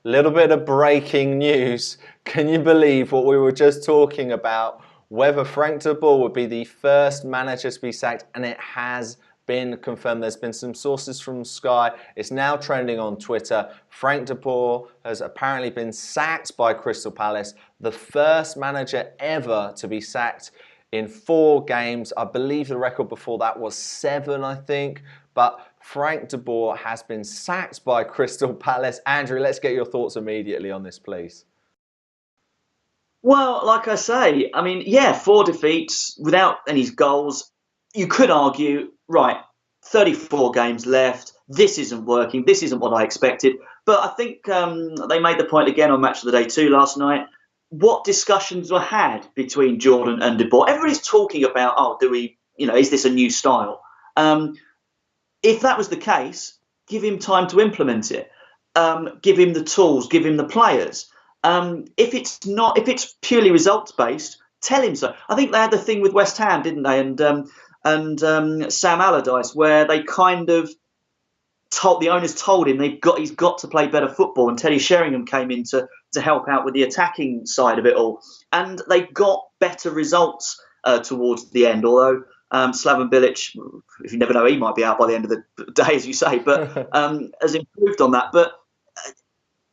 Little bit of breaking news. Can you believe what we were just talking about? Whether Frank de Boer would be the first manager to be sacked, and it has been confirmed. There's been some sources from Sky. It's now trending on Twitter. Frank de Boer has apparently been sacked by Crystal Palace, the first manager ever to be sacked in 4 games. I believe the record before that was 7, I think. But Frank de Boer has been sacked by Crystal Palace. Andrew, let's get your thoughts immediately on this, please. Well, like I say, I mean, yeah, 4 defeats without any goals. You could argue, right, 34 games left. This isn't working. This isn't what I expected. But I think they made the point again on Match of the Day 2 last night. What discussions were had between Jordan and de Boer? Everybody's talking about, oh, do we, is this a new style? If that was the case, give him time to implement it. Give him the tools, give him the players. If it's purely results based, tell him so. I think they had the thing with West Ham, didn't they? And Sam Allardyce, where they kind of the owners told him he's got to play better football, and Teddy Sheringham came in to help out with the attacking side of it all, and they got better results towards the end. Although Slaven Bilic, if you never know, he might be out by the end of the day, as you say, but has improved on that. But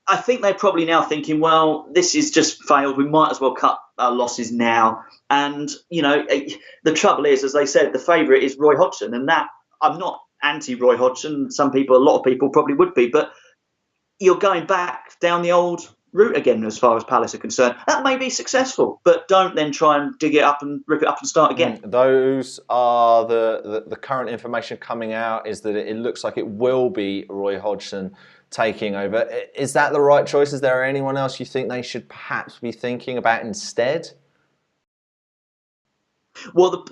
I think they're probably now thinking, well, this is just failed. We might as well cut our losses now. And, the trouble is, as they said, the favourite is Roy Hodgson. And that, I'm not anti-Roy Hodgson. A lot of people probably would be. But you're going back down the old route again as far as Palace are concerned. That may be successful, but don't then try and dig it up and rip it up and start again. Those are the current information coming out, is that it looks like it will be Roy Hodgson taking over. Is that the right choice? Is there anyone else you think they should perhaps be thinking about instead? Well,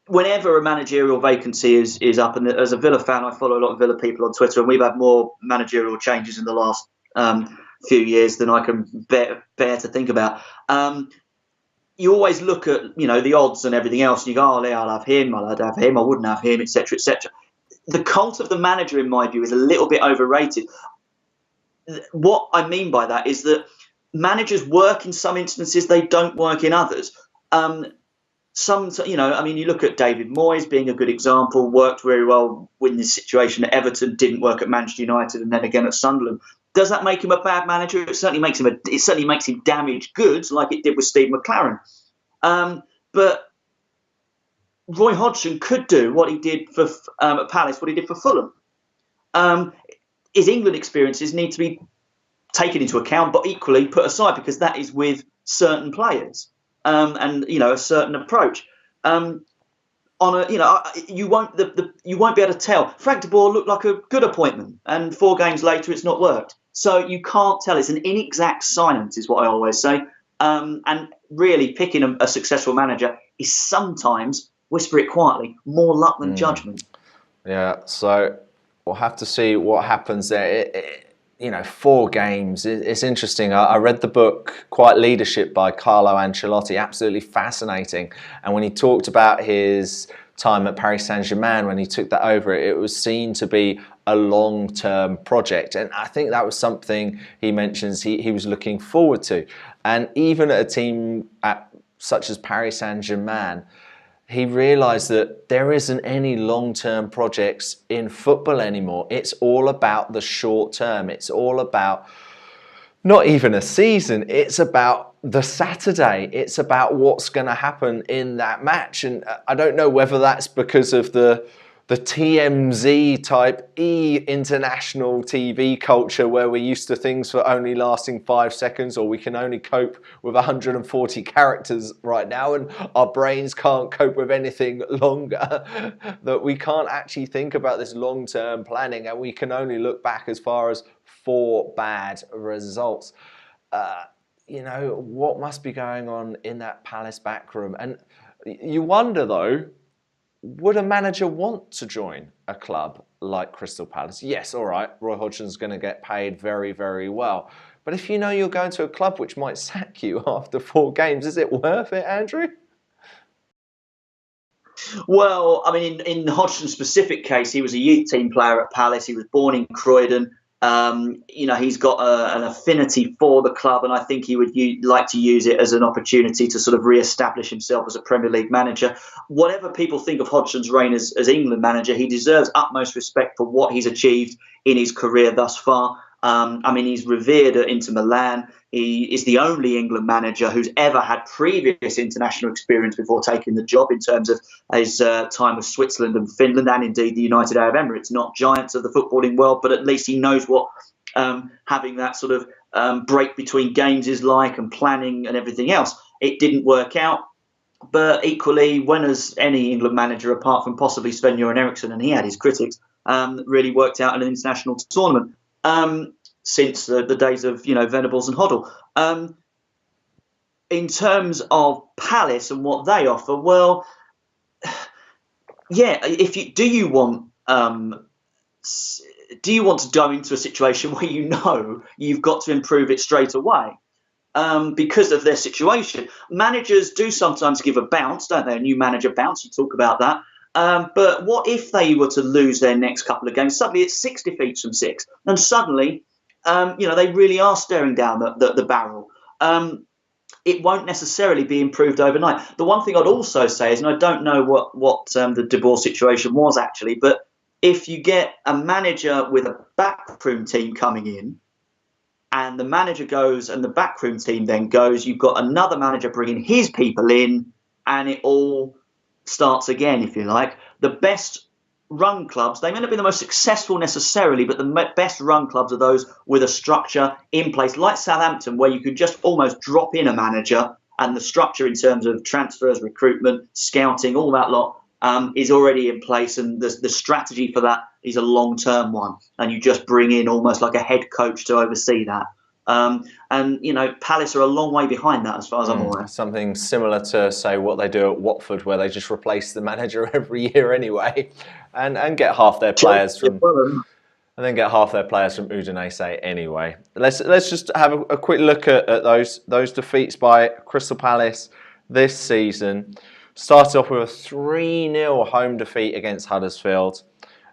whenever a managerial vacancy is up, and as a Villa fan, I follow a lot of Villa people on Twitter, and we've had more managerial changes in the last few years than I can bear to think about. You always look at the odds and everything else, and you go, oh, yeah, I'll have him, I'd have him, I wouldn't have him, etc., etc. The cult of the manager, in my view, is a little bit overrated. What I mean by that is that managers work in some instances, they don't work in others. You look at David Moyes being a good example, worked very well when this situation at Everton, didn't work at Manchester United, and then again at Sunderland. Does that make him a bad manager? It certainly makes him damaged goods, like it did with Steve McClaren. But Roy Hodgson could do what he did for at Palace, what he did for Fulham. His England experiences need to be taken into account, but equally put aside, because that is with certain players and a certain approach. You won't be able to tell. Frank de Boer looked like a good appointment, and 4 games later, it's not worked. So you can't tell. It's an inexact science, is what I always say. And really, picking a successful manager is sometimes, whisper it quietly, more luck than judgment. Yeah, so we'll have to see what happens there. 4 games. It's interesting. I read the book Quiet Leadership by Carlo Ancelotti. Absolutely fascinating. And when he talked about his time at Paris Saint-Germain, when he took that over, it was seen to be a long-term project. And I think that was something he mentions he was looking forward to. And even at a team such as Paris Saint-Germain, he realised that there isn't any long-term projects in football anymore. It's all about the short term. It's all about not even a season. It's about the Saturday. It's about what's going to happen in that match. And I don't know whether that's because of the TMZ type international TV culture, where we're used to things for only lasting 5 seconds, or we can only cope with 140 characters right now, and our brains can't cope with anything longer, that we can't actually think about this long-term planning, and we can only look back as far as 4 bad results. What must be going on in that Palace backroom? And you wonder, though, would a manager want to join a club like Crystal Palace? Yes, all right, Roy Hodgson's going to get paid very, very well. But if you're going to a club which might sack you after 4 games, is it worth it, Andrew? Well, I mean, in Hodgson's specific case, he was a youth team player at Palace. He was born in Croydon. He's got an affinity for the club, and I think he would like to use it as an opportunity to sort of re-establish himself as a Premier League manager. Whatever people think of Hodgson's reign as England manager, he deserves utmost respect for what he's achieved in his career thus far. He's revered at Inter Milan. He is the only England manager who's ever had previous international experience before taking the job in terms of his time with Switzerland and Finland, and indeed the United Arab Emirates. Not giants of the footballing world, but at least he knows what having that sort of break between games is like, and planning and everything else. It didn't work out. But equally, when has any England manager, apart from possibly Sven-Göran Eriksson, and he had his critics, really worked out in an international tournament? Since the days of Venables and Hoddle. In terms of Palace and what they offer, well, yeah. Do you want to go into a situation where you've got to improve it straight away because of their situation? Managers do sometimes give a bounce, don't they? A new manager bounce. You talk about that. But what if they were to lose their next couple of games? Suddenly it's 6 defeats from 6, and suddenly they really are staring down the barrel. It won't necessarily be improved overnight. The one thing I'd also say is, and I don't know what the De Boer situation was actually, but if you get a manager with a backroom team coming in, and the manager goes and the backroom team then goes, you've got another manager bringing his people in, and it all starts again, if you like. The best run clubs, they may not be the most successful necessarily, but the best run clubs are those with a structure in place, like Southampton, where you could just almost drop in a manager, and the structure in terms of transfers, recruitment, scouting, all that lot is already in place, and the strategy for that is a long-term one, and you just bring in almost like a head coach to oversee that. Palace are a long way behind that as far as I'm aware. Something similar to, say, what they do at Watford, where they just replace the manager every year anyway, and get half their players from Udinese anyway. Let's just have a quick look at those defeats by Crystal Palace this season. Started off with a 3-0 home defeat against Huddersfield.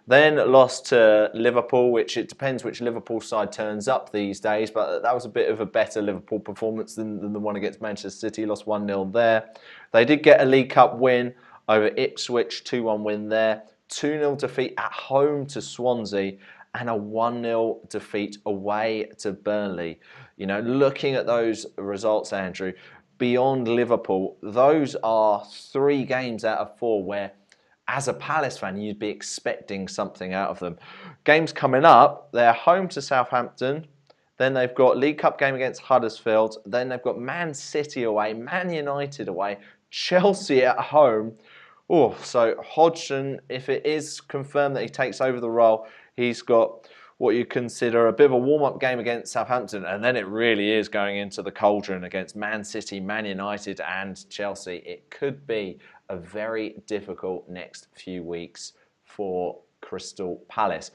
Then lost to Liverpool, which it depends which Liverpool side turns up these days, but that was a bit of a better Liverpool performance than the one against Manchester City. Lost 1-0 there. They did get a League Cup win over Ipswich, 2-1 win there. 2-0 defeat at home to Swansea, and a 1-0 defeat away to Burnley. Looking at those results, Andrew, beyond Liverpool, those are 3 games out of 4 where, as a Palace fan, you'd be expecting something out of them. Games coming up, they're home to Southampton, then they've got League Cup game against Huddersfield, then they've got Man City away, Man United away, Chelsea at home. So Hodgson, if it is confirmed that he takes over the role, he's got what you consider a bit of a warm-up game against Southampton, and then it really is going into the cauldron against Man City, Man United and Chelsea. It could be a very difficult next few weeks for Crystal Palace.